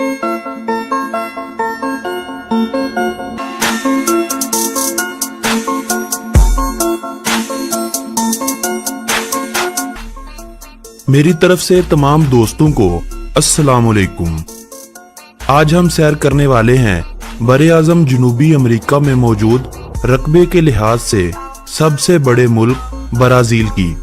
मेरी तरफ से तमाम दोस्तों को अस्सलाम वालेकुम। आज हम सैर करने वाले हैं बरे-आज़म जनूबी अमेरिका में मौजूद रकबे के लिहाज से सबसे बड़े मुल्क ब्राज़ील की।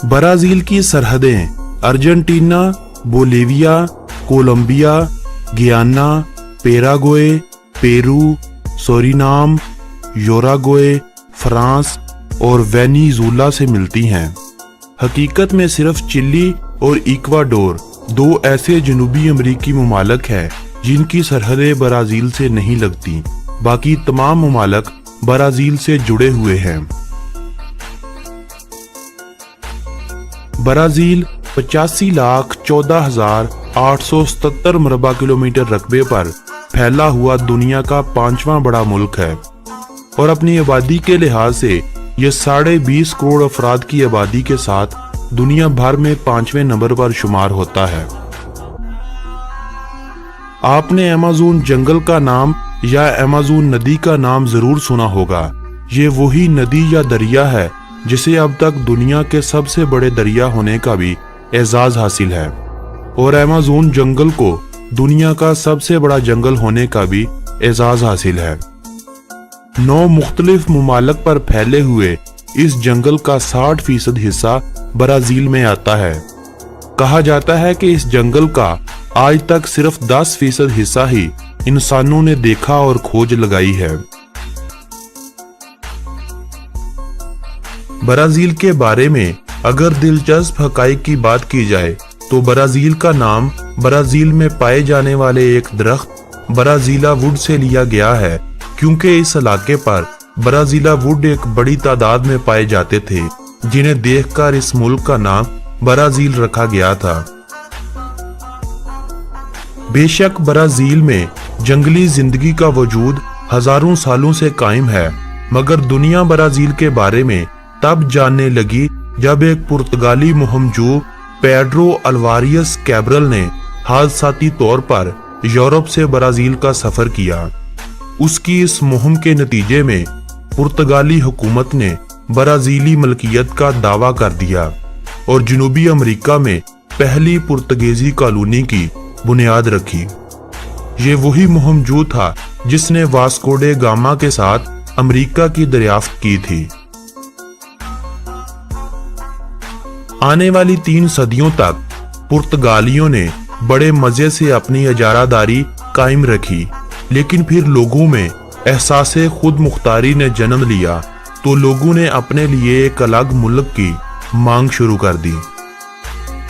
ब्राज़ील की सरहदें अर्जेंटीना, बोलिविया, कोलंबिया, गियाना, Paraguay, Peru, Suriname, Uruguay, France और वेनेजुएला से मिलती हैं। हकीकत में सिर्फ चिली और इक्वाडोर दो ऐसे जनूबी अमेरिकी मुमालिक हैं जिनकी सरहदें ब्राज़ील से नहीं लगती। बाकी तमाम मुमालिक ब्राज़ील से जुड़े हुए हैं। ब्राज़ील 85,14,877 मरबा किलोमीटर रकबे पर फैला हुआ दुनिया का 5वां बड़ा मुल्क है और अपनी आबादी के लिहाज से यह 20.5 करोड़ अफराद की आबादी के साथ दुनिया भर में 5वें नंबर पर शुमार होता है। आपने अमेज़न जंगल का नाम या अमेज़न नदी का नाम जरूर सुना होगा। ये वही नदी या दरिया है जिसे अब तक दुनिया के सबसे बड़े दरिया होने का भी एजाज हासिल है और अमेज़न जंगल को दुनिया का सबसे बड़ा जंगल होने का भी एजाज हासिल है। 9 मुख्तलिफ मुमालिक पर फैले हुए इस जंगल का 60% हिस्सा ब्राज़ील में आता है। कहा जाता है कि इस जंगल का आज तक सिर्फ 10% हिस्सा ही इंसानों ने देखा और खोज लगाई है। ब्राज़ील के बारे में अगर दिलचस्प हकाइक की बात की जाए तो ब्राज़ील का नाम ब्राज़ील में पाए जाने वाले एक दरख्त ब्राज़ीला वुड से लिया गया है, क्योंकि इस इलाके पर ब्राज़ीला वुड एक बड़ी तादाद में पाए जाते थे, जिन्हें देखकर इस मुल्क का नाम ब्राज़ील रखा गया था। बेशक ब्राज़ील में जंगली जिंदगी का वजूद हजारों सालों से कायम है, मगर दुनिया ब्राज़ील के बारे में तब जानने लगी जब एक पुर्तगाली मुहिमजू पेड्रो अल्वारियस कैब्रल ने हादसाती तौर पर यूरोप से ब्राज़ील का सफर किया। उसकी इस मुहिम के नतीजे में पुर्तगाली हुकूमत ने ब्राज़ीली मलकियत का दावा कर दिया और जनूबी अमेरिका में पहली पुर्तगीजी कॉलोनी की बुनियाद रखी। ये वही मुहिमजू था जिसने वास्को डे गामा के साथ अमेरिका की दरियाफ्त की थी। आने वाली 3 सदियों तक पुर्तगालियों ने बड़े मजे से अपनी इजारादारी कायम रखी, लेकिन फिर लोगों में एहसासे खुद मुख्तारी ने जन्म लिया तो लोगों ने अपने लिए एक अलग मुल्क की मांग शुरू कर दी।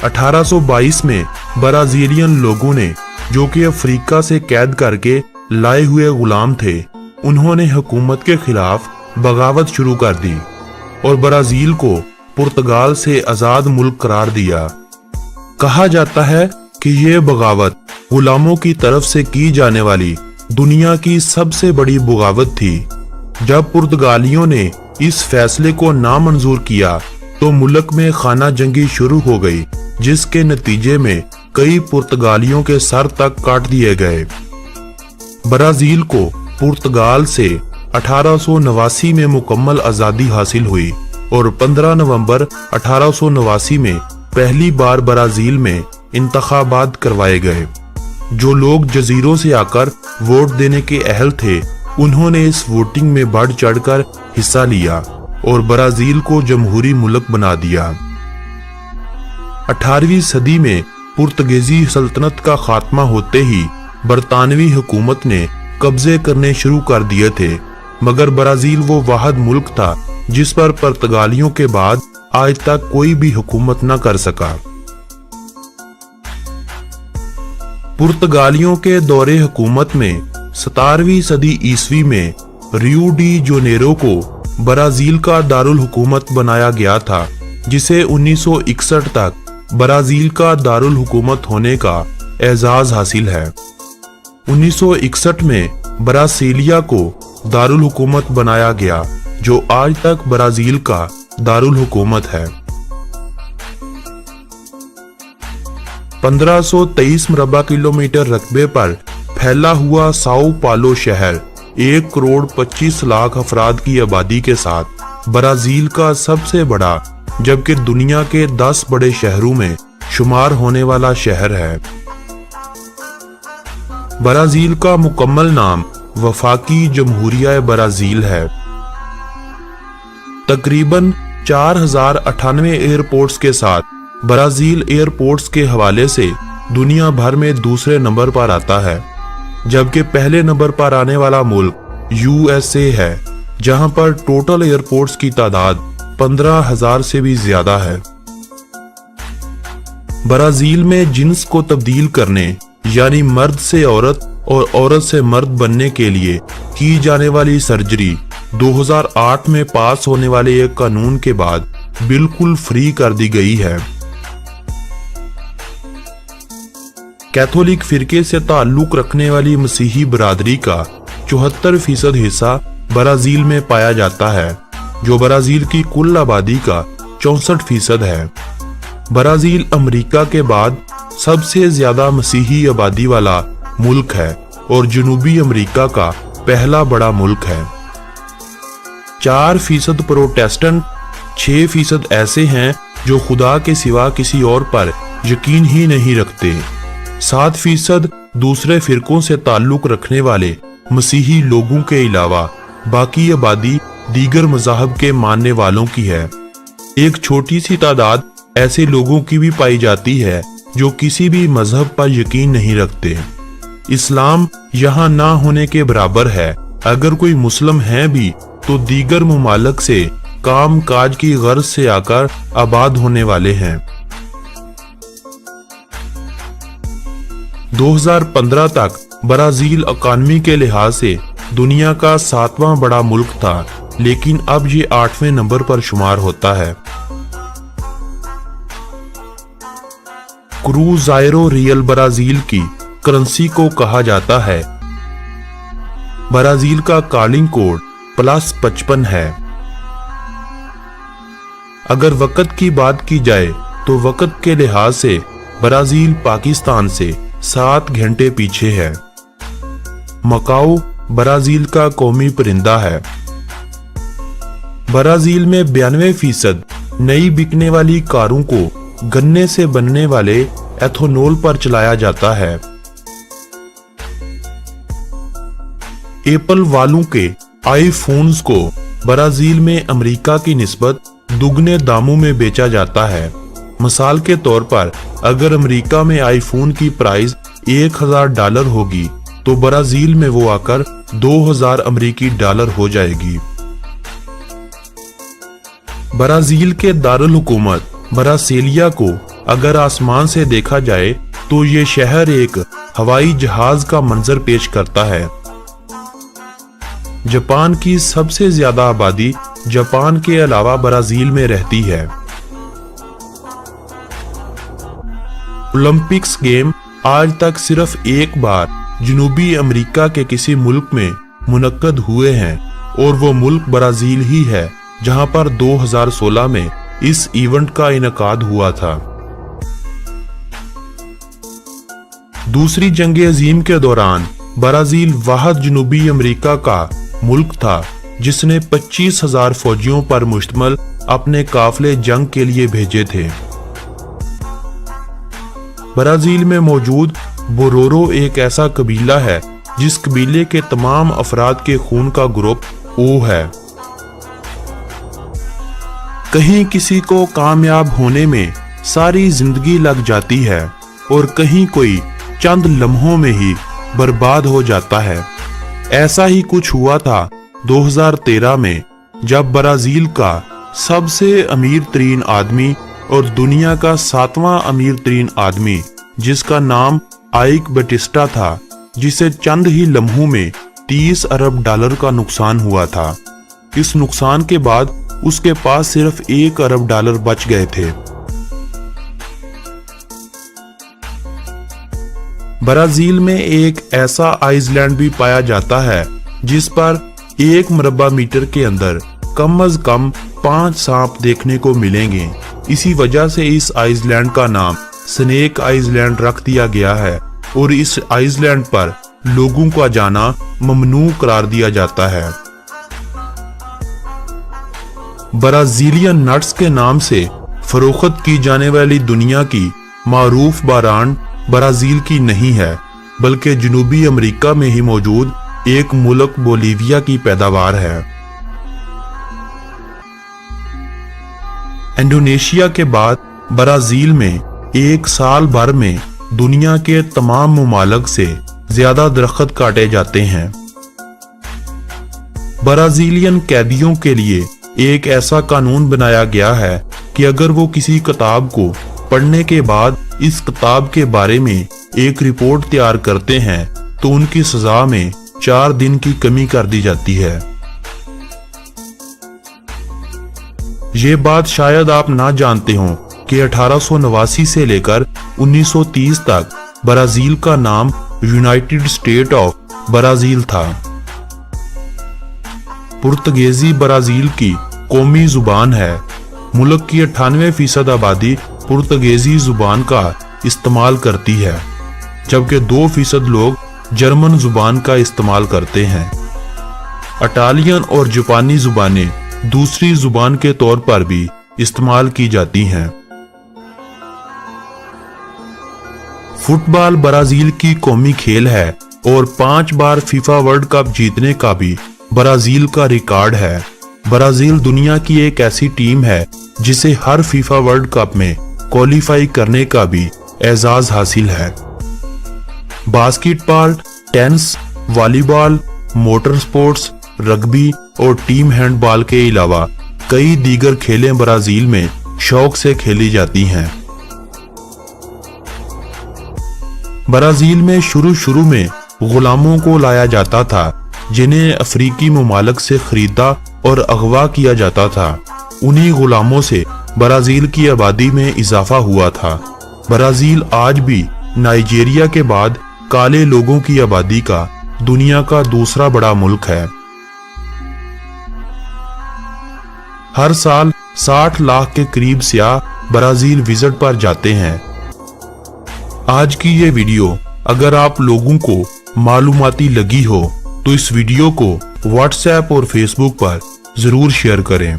1822 में ब्राज़ीलियन लोगों ने, जो कि अफ्रीका से कैद करके लाए हुए गुलाम थे, उन्होंने हुकूमत के खिलाफ बगावत शुरू कर दी और ब्राज़ील को पुर्तगाल से आजाद मुल्क करार दिया। कहा जाता है कि यह बगावत गुलामों की तरफ से की जाने वाली दुनिया की सबसे बड़ी बगावत थी। जब पुर्तगालियों ने इस फैसले को नामंजूर किया तो मुल्क में खाना जंगी शुरू हो गई, जिसके नतीजे में कई पुर्तगालियों के सर तक काट दिए गए। ब्राज़ील को पुर्तगाल से 1889 में मुकम्मल आज़ादी हासिल हुई और 15 नवंबर 1889 में पहली बार ब्राज़ील में इंतखाबात करवाए गए। जो लोग जजीरों से आकर वोट देने के अहल थे, उन्होंने इस वोटिंग में बढ़ चढ़कर हिस्सा लिया और ब्राज़ील को जमहूरी मुल्क बना दिया। 18वीं सदी में पुर्तगीजी सल्तनत का खात्मा होते ही बरतानवी हुकूमत ने कब्जे करने शुरू कर दिए थे, मगर ब्राज़ील वो वाहिद मुल्क था जिस पर पुर्तगालियों के बाद आज तक कोई भी हुकूमत न कर सका। पुर्तगालियों के दौरे हुकूमत में 17वीं सदी ईस्वी में रियो डी जनेरो को ब्राज़ील का दारुल हुकूमत बनाया गया था, जिसे 1961 तक ब्राज़ील का दारुल हुकूमत होने का एजाज हासिल है। 1961 में ब्रासीलिया को दारुल हुकूमत बनाया गया, जो आज तक ब्राज़ील का दारुल हुकूमत है। 1523 मुरबा किलोमीटर रकबे पर फैला हुआ साओ पालो शहर 1 करोड़ 25 लाख अफराद की आबादी के साथ ब्राजील का सबसे बड़ा जबकि दुनिया के 10 बड़े शहरों में शुमार होने वाला शहर है। ब्राजील का मुकम्मल नाम वफाकी जमहूरिया ब्राजील है। तकरीबन 4098 एयरपोर्ट्स के साथ ब्राजील एयरपोर्ट्स के हवाले से दुनिया भर में दूसरे नंबर पर आता है, जबकि पहले नंबर पर आने वाला मुल्क यूएसए है, जहां पर टोटल एयरपोर्ट्स की तादाद 15,000 से भी ज्यादा है। ब्राजील में जिन्स को तब्दील करने यानी मर्द से औरत और औरत से मर्द बनने के लिए की जाने वाली सर्जरी 2008 में पास होने वाले एक कानून के बाद बिल्कुल फ्री कर दी गई है। कैथोलिक फिरके से ताल्लुक रखने वाली मसीही बरादरी का 74% हिस्सा ब्राजील में पाया जाता है, जो ब्राजील की कुल आबादी का 64% है। ब्राजील अमेरिका के बाद सबसे ज्यादा मसीही आबादी वाला मुल्क है और जनूबी अमेरिका का पहला बड़ा मुल्क है। 4% प्रोटेस्टेंट, 6% ऐसे हैं जो खुदा के सिवा किसी और पर यकीन ही नहीं रखते, 7% दूसरे फिरकों से ताल्लुक रखने वाले मसीही लोगों के अलावा बाकी आबादी दीगर मज़ाहब के मानने वालों की है। एक छोटी सी तादाद ऐसे लोगों की भी पाई जाती है जो किसी भी मजहब पर यकीन नहीं रखते। इस्लाम यहाँ ना होने के बराबर है। अगर कोई मुस्लिम है भी तो दीगर मुमालिक से काम काज की गर्ज से आकर आबाद होने वाले हैं। 2015 तक ब्राजील इकॉनमी के लिहाज से दुनिया का 7वां बड़ा मुल्क था, लेकिन अब ये 8वें नंबर पर शुमार होता है। क्रूज़ायरो रियल ब्राजील की करेंसी को कहा जाता है। ब्राजील का कॉलिंग कोड +55 है। अगर वक्त की बात की जाए तो वक्त के लिहाज से ब्राजील पाकिस्तान से 7 घंटे पीछे है। मकाओ ब्राजील का कौमी परिंदा है। ब्राजील में 92% नई बिकने वाली कारों को गन्ने से बनने वाले एथेनॉल पर चलाया जाता है। एप्पल वालों के आईफोन्स को ब्राजील में अमेरिका की निस्बत दुगने दामों में बेचा जाता है। मिसाल के तौर पर अगर अमेरिका में आईफोन की प्राइस $1,000 होगी तो ब्राजील में वो आकर $2,000 अमेरिकी डॉलर हो जाएगी। ब्राजील के दारुल हुकूमत ब्रासिलिया को अगर आसमान से देखा जाए तो ये शहर एक हवाई जहाज का मंजर पेश करता है। जापान की सबसे ज्यादा आबादी जापान के अलावा ब्राजील में रहती है। ओलंपिक्स गेम आज तक सिर्फ एक बार जनूबी अमेरिका के किसी मुल्क में मुनक्कद हुए हैं और वो मुल्क ब्राजील ही है, जहां पर 2016 में इस इवेंट का इनकाद हुआ था। दूसरी जंग अजीम के दौरान ब्राजील वाहिद जनूबी अमेरिका का मुल्क था जिसने 25,000 फौजियों पर मुश्तमल अपने काफिले जंग के लिए भेजे थे। ब्राजील में मौजूद बोरोरो एक ऐसा कबीला है जिस कबीले के तमाम अफराद के खून का ग्रुप ओ है। कहीं किसी को कामयाब होने में सारी जिंदगी लग जाती है और कहीं कोई चंद लम्हों में ही बर्बाद हो जाता है। ऐसा ही कुछ हुआ था 2013 में, जब ब्राजील का सबसे अमीर तरीन आदमी और दुनिया का 7वां अमीर तरीन आदमी जिसका नाम आइक बैटिस्टा था, जिसे चंद ही लम्हों में $30 अरब का नुकसान हुआ था। इस नुकसान के बाद उसके पास सिर्फ $1 अरब बच गए थे। ब्राजील में एक ऐसा आइसलैंड भी पाया जाता है जिस पर 1 मुरब्बा मीटर के अंदर कम अज कम 5 सांप देखने को मिलेंगे। इसी वजह से इस आइसलैंड का नाम स्नेक आइलैंड रख दिया गया है और इस आइलैंड पर लोगों का जाना ममनू करार दिया जाता है। ब्राजीलियन नट्स के नाम से फरोख्त की जाने वाली दुनिया की मारूफ बारान ब्राजील की नहीं है, बल्कि जनूबी अमेरिका में ही मौजूद एक मुल्क बोलीविया की पैदावार है। इंडोनेशिया के बाद ब्राजील में एक साल भर में दुनिया के तमाम ममालिक से ज्यादा दरख्त काटे जाते हैं। ब्राजीलियन कैदियों के लिए एक ऐसा कानून बनाया गया है कि अगर वो किसी किताब को पढ़ने के बाद इस किताब के बारे में एक रिपोर्ट तैयार करते हैं तो उनकी सजा में 4 दिन की कमी कर दी जाती है। ये बात शायद आप ना जानते हो कि 1889 से लेकर 1930 तक ब्राजील का नाम यूनाइटेड स्टेट ऑफ ब्राजील था। पुर्तगाली ब्राजील की कौमी जुबान है। मुल्क की 98% आबादी पुर्तगाली जुबान का इस्तेमाल करती है, जबकि 2% लोग जर्मन जुबान का इस्तेमाल करते हैं। इटालियन और जापानी जुबानें दूसरी जुबान के तौर पर भी इस्तेमाल की जाती हैं। फुटबॉल ब्राजील की कौमी खेल है और 5 बार फीफा वर्ल्ड कप जीतने का भी ब्राजील का रिकॉर्ड है। ब्राजील दुनिया की एक ऐसी टीम है जिसे हर फीफा वर्ल्ड कप में क्वालिफाई करने का भी एजाज हासिल है। Basketball, tennis, volleyball, motor sports, rugby और टीम हैंडबॉल के अलावा कई दीगर खेलें ब्राजील में शौक से खेली जाती हैं। ब्राजील में शुरू में गुलामों को लाया जाता था, जिन्हें अफ्रीकी ममालिक से खरीदा और अगवा किया जाता था। उन्हीं गुलामों से ब्राजील की आबादी में इजाफा हुआ था। ब्राजील आज भी नाइजीरिया के बाद काले लोगों की आबादी का दुनिया का दूसरा बड़ा मुल्क है। हर साल 60 लाख के करीब सियाह ब्राजील विजिट पर जाते हैं। आज की ये वीडियो अगर आप लोगों को मालूमाती लगी हो तो इस वीडियो को व्हाट्सएप और फेसबुक पर जरूर शेयर करें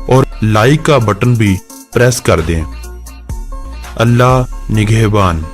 और लाइक का बटन भी प्रेस कर दें। अल्लाह निगहबान।